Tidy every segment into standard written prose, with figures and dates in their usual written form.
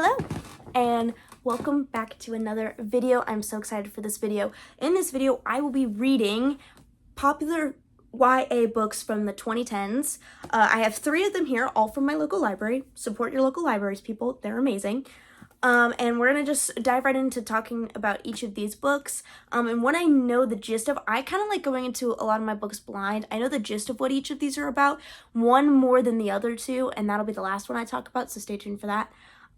Hello and welcome back to another video. I'm so excited for this video. In this video, I will be reading popular YA books from the 2010s. I have 3 of them here, all from my local library. Support your local libraries, people. They're amazing. And we're gonna just dive right into talking about each of these books. And what I know the gist of, I kind of like going into a lot of my books blind. I know the gist of what each of these are about, one more than the other two, and that'll be the last one I talk about, so stay tuned for that.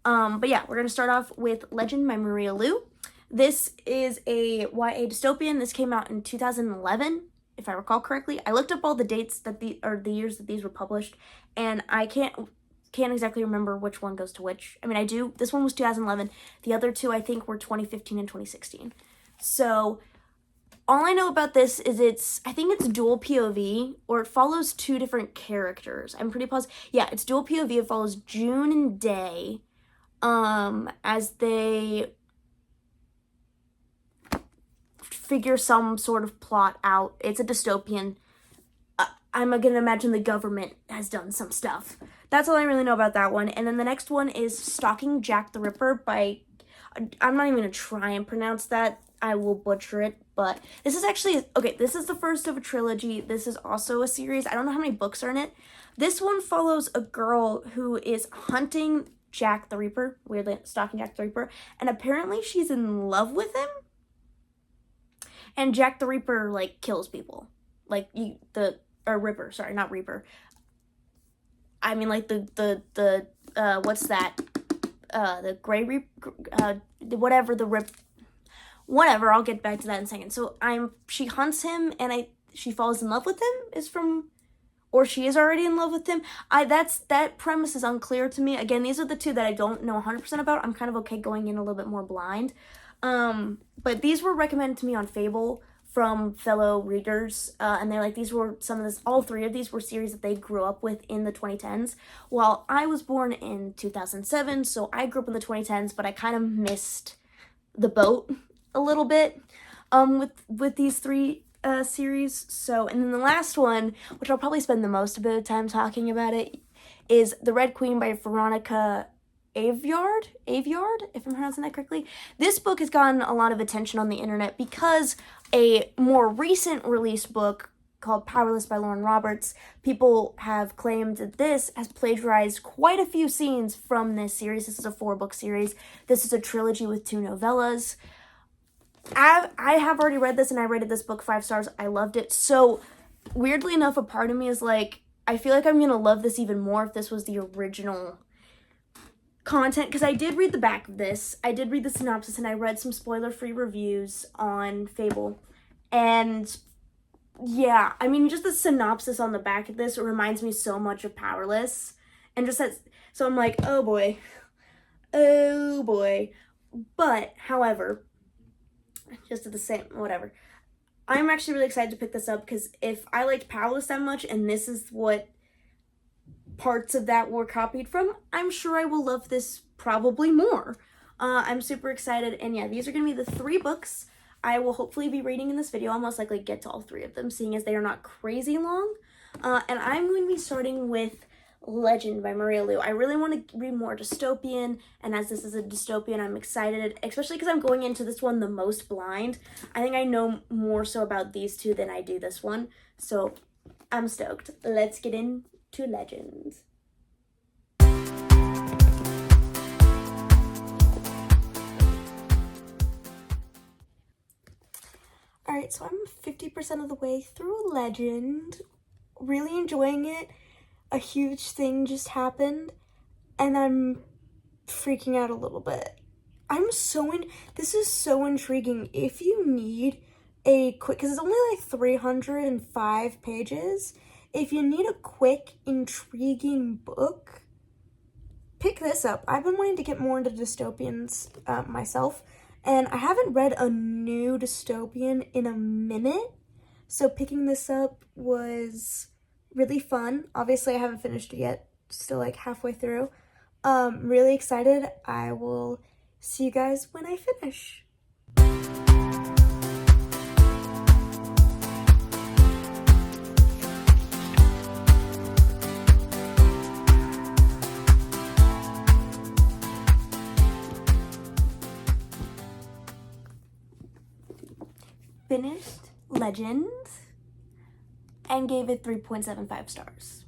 But yeah, we're gonna start off with Legend by Maria Lu. This is a YA dystopian. This came out in 2011, if I recall correctly. I looked up all the dates that the years that these were published, and I can't exactly remember which one goes to which. I mean, I do. This one was 2011. The other two, I think, were 2015 and 2016. So all I know about this is I think it's dual POV, or it follows 2 different characters. I'm pretty positive. Yeah, it's dual POV. It follows June and Day as they figure some sort of plot out. It's a dystopian. I'm gonna imagine the government has done some stuff. That's all I really know about that one. And then the next one is Stalking Jack the Ripper by, I'm not even gonna try and pronounce that. I will butcher it, but this is actually, okay, this is the first of a trilogy. This is also a series. I don't know how many books are in it. This one follows a girl who is hunting Jack the Ripper, weirdly, stalking Jack the Ripper, and apparently she's in love with him. And Jack the Ripper, like, kills people. Like, Ripper, sorry, not Reaper. I mean, like, what's that? The Grey Reaper, whatever, I'll get back to that in a second. So, she hunts him, and she falls in love with him, or she is already in love with him. That premise is unclear to me. Again, these are the 2 that I don't know 100% about. I'm kind of okay going in a little bit more blind. But these were recommended to me on Fable from fellow readers, and they're like, all 3 of these were series that they grew up with in the 2010s. Well, I was born in 2007, so I grew up in the 2010s, but I kind of missed the boat a little bit, with these 3 series. So, and then the last one, which I'll probably spend the most bit of time talking about it, is The Red Queen by Veronica Aveyard, if I'm pronouncing that correctly. This book has gotten a lot of attention on the internet because a more recent released book called Powerless by Lauren Roberts, people have claimed that this has plagiarized quite a few scenes from this series. This is a 4-book series. This is a trilogy with 2 novellas. I have already read this, and I rated this book 5 stars. I loved it. So, weirdly enough, a part of me is like, I feel like I'm going to love this even more if this was the original content, because I did read the back of this. I did read the synopsis, and I read some spoiler-free reviews on Fable. And yeah, I mean, just the synopsis on the back of this reminds me so much of Powerless. And just that, so I'm like, oh boy. But, however, just at the same, whatever. I'm actually really excited to pick this up, because if I liked Powerless that much, and this is what parts of that were copied from, I'm sure I will love this probably more. I'm super excited, and yeah, these are going to be the 3 books I will hopefully be reading in this video. I'll most likely get to all 3 of them, seeing as they are not crazy long. And I'm going to be starting with Legend by Maria Lu. I really want to read more dystopian, and as this is a dystopian, I'm excited, especially because I'm going into this one the most blind. I think I know more so about these 2 than I do this one, so I'm stoked. Let's get into Legend. Alright, so I'm 50% of the way through Legend. Really enjoying it. A huge thing just happened, and I'm freaking out a little bit. This is so intriguing. If you need a quick, because it's only like 305 pages, if you need a quick, intriguing book, pick this up. I've been wanting to get more into dystopians myself, and I haven't read a new dystopian in a minute, so picking this up was really fun. Obviously, I haven't finished it yet, still like halfway through. Really excited. I will see you guys when I finish. finished Legend and gave it 3.75 stars.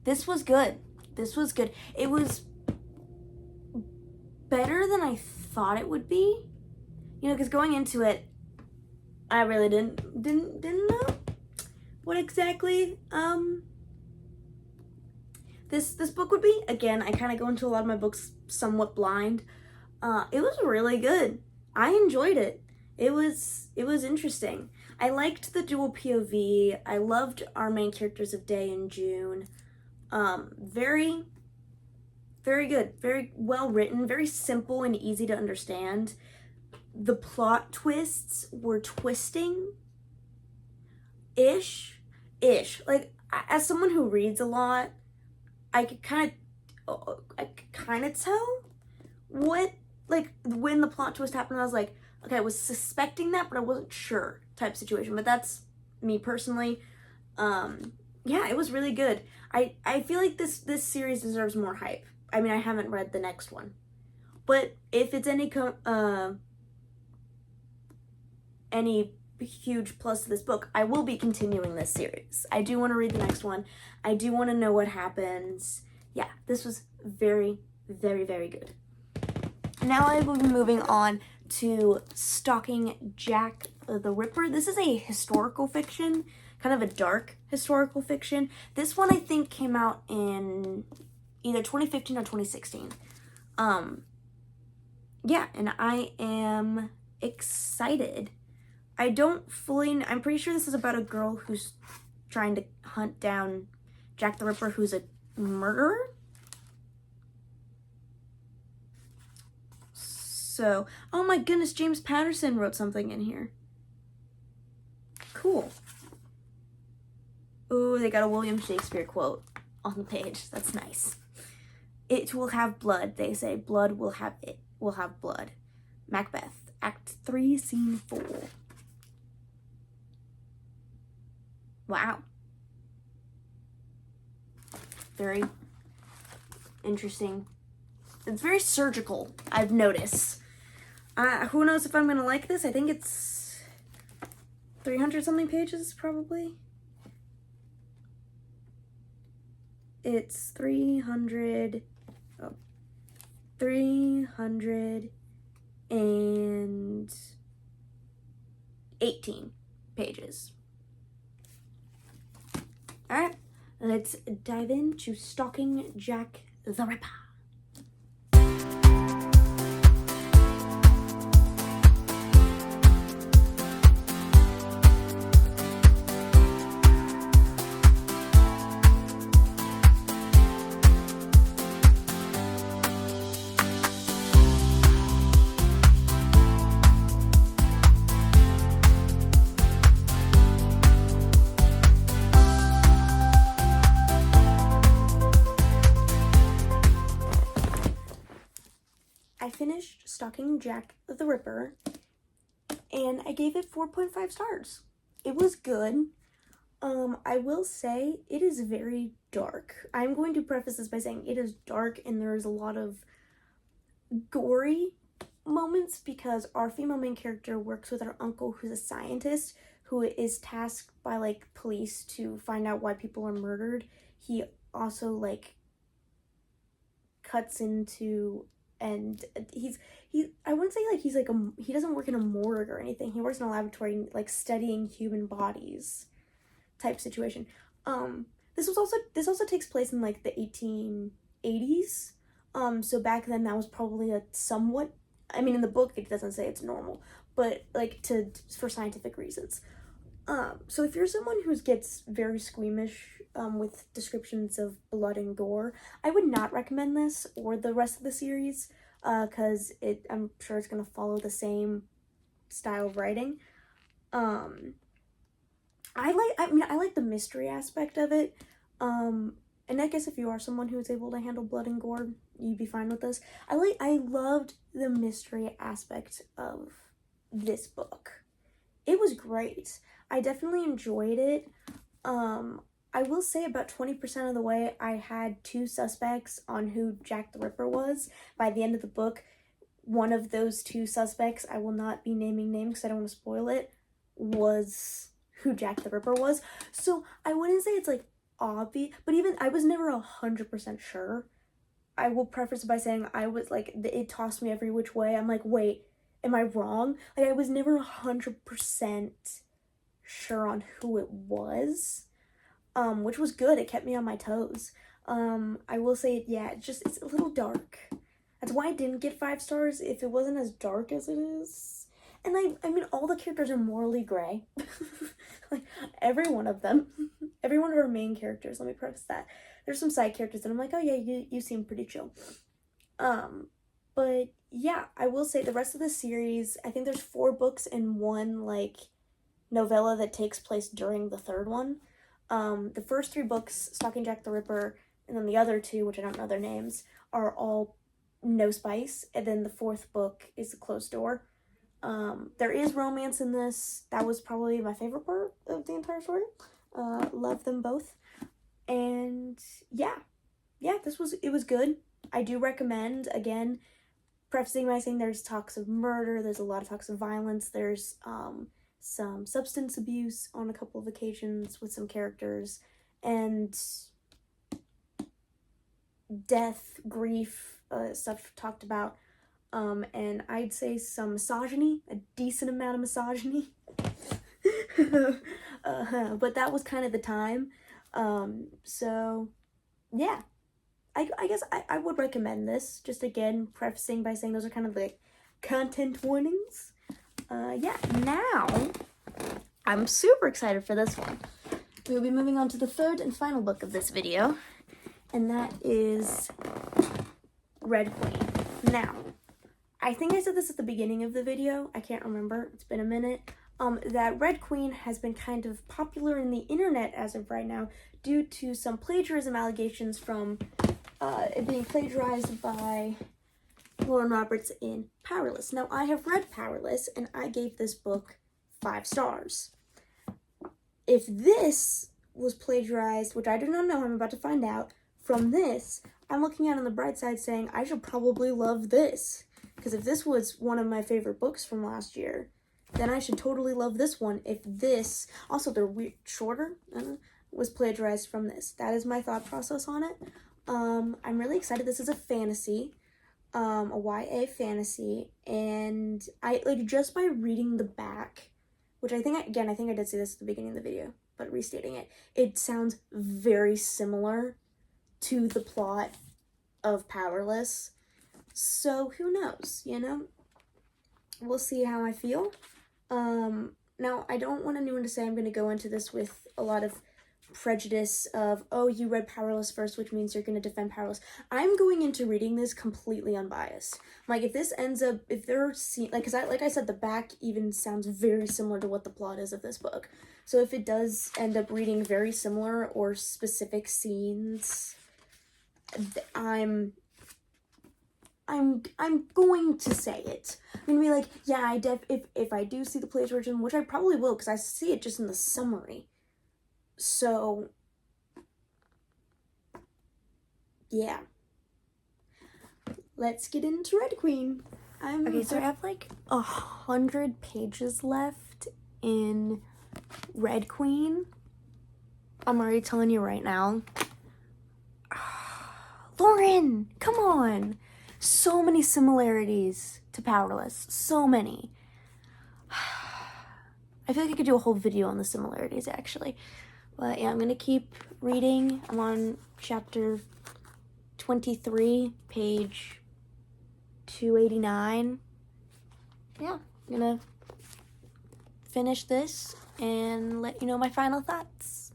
This was good. This was good. It was better than I thought it would be. You know, because going into it, I really didn't know what exactly this book would be. Again, I kind of go into a lot of my books somewhat blind. It was really good. I enjoyed it. It was interesting. I liked the dual POV. I loved our main characters of Day and June. Very, very good. Very well written. Very simple and easy to understand. The plot twists were twisting-ish. Like, as someone who reads a lot, I could kind of tell what, like, when the plot twist happened, I was like, okay, I was suspecting that, but I wasn't sure type situation. But that's me personally. Yeah, it was really good. I feel like this series deserves more hype. I mean, I haven't read the next one, but if it's any huge plus to this book, I will be continuing this series. I do want to read the next one. I do want to know what happens. Yeah, this was very, very, very good. Now I will be moving on to Stalking Jack the Ripper. This is a historical fiction, kind of a dark historical fiction. This one I think came out in either 2015 or 2016. Yeah, and I am excited. I'm pretty sure this is about a girl who's trying to hunt down Jack the Ripper, who's a murderer. So, oh my goodness, James Patterson wrote something in here. Cool. Ooh, they got a William Shakespeare quote on the page. That's nice. It will have blood, they say. Blood will have blood. Macbeth, Act 3, Scene 4. Wow. Very interesting. It's very surgical, I've noticed. Who knows if I'm gonna like this? I think it's 300 something pages, probably. It's 318 pages. Alright, let's dive into Stalking Jack the Ripper. I finished Stalking Jack the Ripper, and I gave it 4.5 stars. It was good. I will say it is very dark. I'm going to preface this by saying it is dark and there's a lot of gory moments because our female main character works with our uncle who's a scientist who is tasked by, like, police to find out why people are murdered. He also, like, cuts into... And I wouldn't say, like, he doesn't work in a morgue or anything. He works in a laboratory, like, studying human bodies type situation. This also takes place in, like, the 1880s. So back then that was probably a somewhat, I mean, in the book it doesn't say it's normal, but, like, for scientific reasons. So if you're someone who gets very squeamish with descriptions of blood and gore, I would not recommend this or the rest of the series, because I'm sure it's gonna follow the same style of writing. I like the mystery aspect of it. And I guess if you are someone who is able to handle blood and gore, you'd be fine with this. I loved the mystery aspect of this book. It was great. I definitely enjoyed it. I will say about 20% of the way, I had two suspects on who Jack the Ripper was. By the end of the book, one of those two suspects, I will not be naming names because I don't want to spoil it, was who Jack the Ripper was. So I wouldn't say it's like obvious, but even I was never 100% sure. I will preface by saying I was like, it tossed me every which way. I'm like, wait, am I wrong? Like, I was never 100% sure on who it was, which was good. It kept me on my toes. I will say, yeah, it's a little dark. That's why I didn't get 5 stars if it wasn't as dark as it is. And I mean, all the characters are morally gray. Like, every one of them. Every one of our main characters, let me preface that. There's some side characters that I'm like, oh yeah, you seem pretty chill. But yeah, I will say the rest of the series, I think there's 4 books and 1, like, novella that takes place during the 3rd one. The first 3 books, Stalking Jack the Ripper, and then the other 2, which I don't know their names, are all no spice, and then the 4th book is The Closed Door. There is romance in this. That was probably my favorite part of the entire story. Love them both. And yeah, it was good. I do recommend, again, prefacing by saying there's talks of murder, there's a lot of talks of violence, there's some substance abuse on a couple of occasions with some characters, and death, grief, stuff talked about, and I'd say some misogyny, a decent amount of misogyny. But that was kind of the time. So yeah, I guess I would recommend this, just again prefacing by saying those are kind of like content warnings. Yeah, now I'm super excited for this one. We'll be moving on to the 3rd and final book of this video, and that is Red Queen. Now, I think I said this at the beginning of the video, I can't remember, it's been a minute, that Red Queen has been kind of popular in the internet as of right now due to some plagiarism allegations from it being plagiarized by Lauren Roberts in Powerless. Now, I have read Powerless, and I gave this book 5 stars. If this was plagiarized, which I do not know, I'm about to find out, from this, I'm looking at it on the bright side saying I should probably love this. Because if this was one of my favorite books from last year, then I should totally love this one. If this, also they're shorter, was plagiarized from this. That is my thought process on it. I'm really excited. This is a fantasy, a YA fantasy, and I, like, just by reading the back, which I think I did say this at the beginning of the video, but restating it, it sounds very similar to the plot of Powerless. So who knows, you know? We'll see how I feel. Now, I don't want anyone to say I'm going to go into this with a lot of prejudice of, oh, you read Powerless first, which means you're going to defend Powerless. I'm going into reading this completely unbiased. Like, if this ends up, if there are because like I said, the back even sounds very similar to what the plot is of this book. So if it does end up reading very similar or specific scenes, I'm going to say it. I'm gonna be like, yeah, if I do see the plagiarism, which I probably will, because I see it just in the summary. So, yeah. Let's get into Red Queen. Okay, so I have like 100 pages left in Red Queen. I'm already telling you right now. Lauren, come on. So many similarities to Powerless. So many. I feel like I could do a whole video on the similarities, actually. But yeah, I'm going to keep reading. I'm on chapter 23, page 289. Yeah, I'm going to finish this and let you know my final thoughts.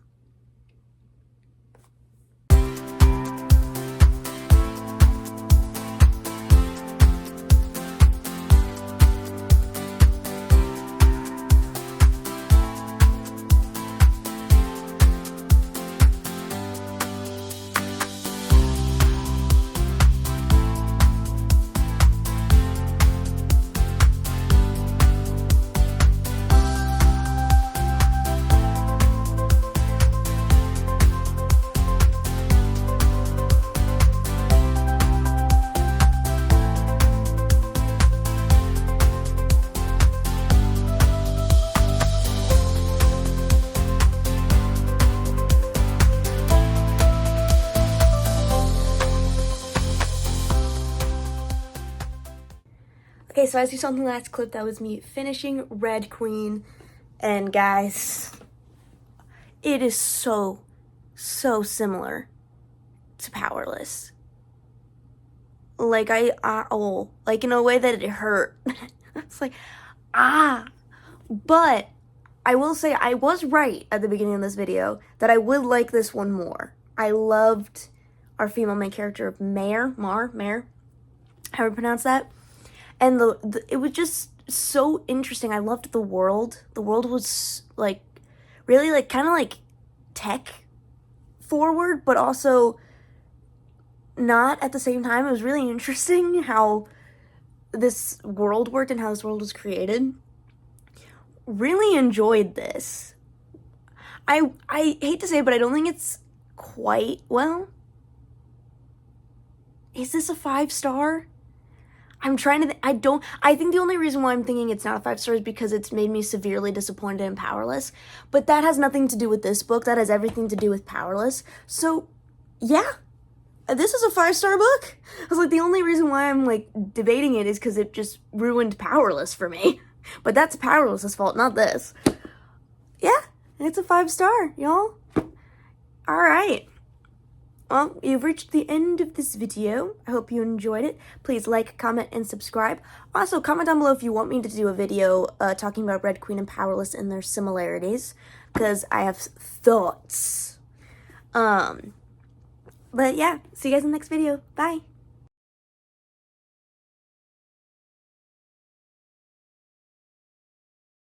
Okay, so as you saw in the last clip, that was me finishing Red Queen. And guys, it is so similar to Powerless. Like, like in a way that it hurt. It's like, But I will say I was right at the beginning of this video that I would like this one more. I loved our female main character, Mare, however you pronounce that. And it was just so interesting. I loved the world. The world was like really like kind of like tech forward, but also not at the same time. It was really interesting how this world worked and how this world was created. Really enjoyed this. I hate to say it, but I don't think it's quite, well, is this a 5-star? I'm trying to, I think the only reason why I'm thinking it's not a 5-star is because it's made me severely disappointed in Powerless. But that has nothing to do with this book. That has everything to do with Powerless. So, yeah, this is a 5-star book. I was like, the only reason why I'm, like, debating it is because it just ruined Powerless for me. But that's Powerless's fault, not this. Yeah, it's a 5-star, y'all. Alright. Well, you've reached the end of this video. I hope you enjoyed it. Please like, comment, and subscribe. Also, comment down below if you want me to do a video talking about Red Queen and Powerless and their similarities, because I have thoughts. But yeah, see you guys in the next video. Bye!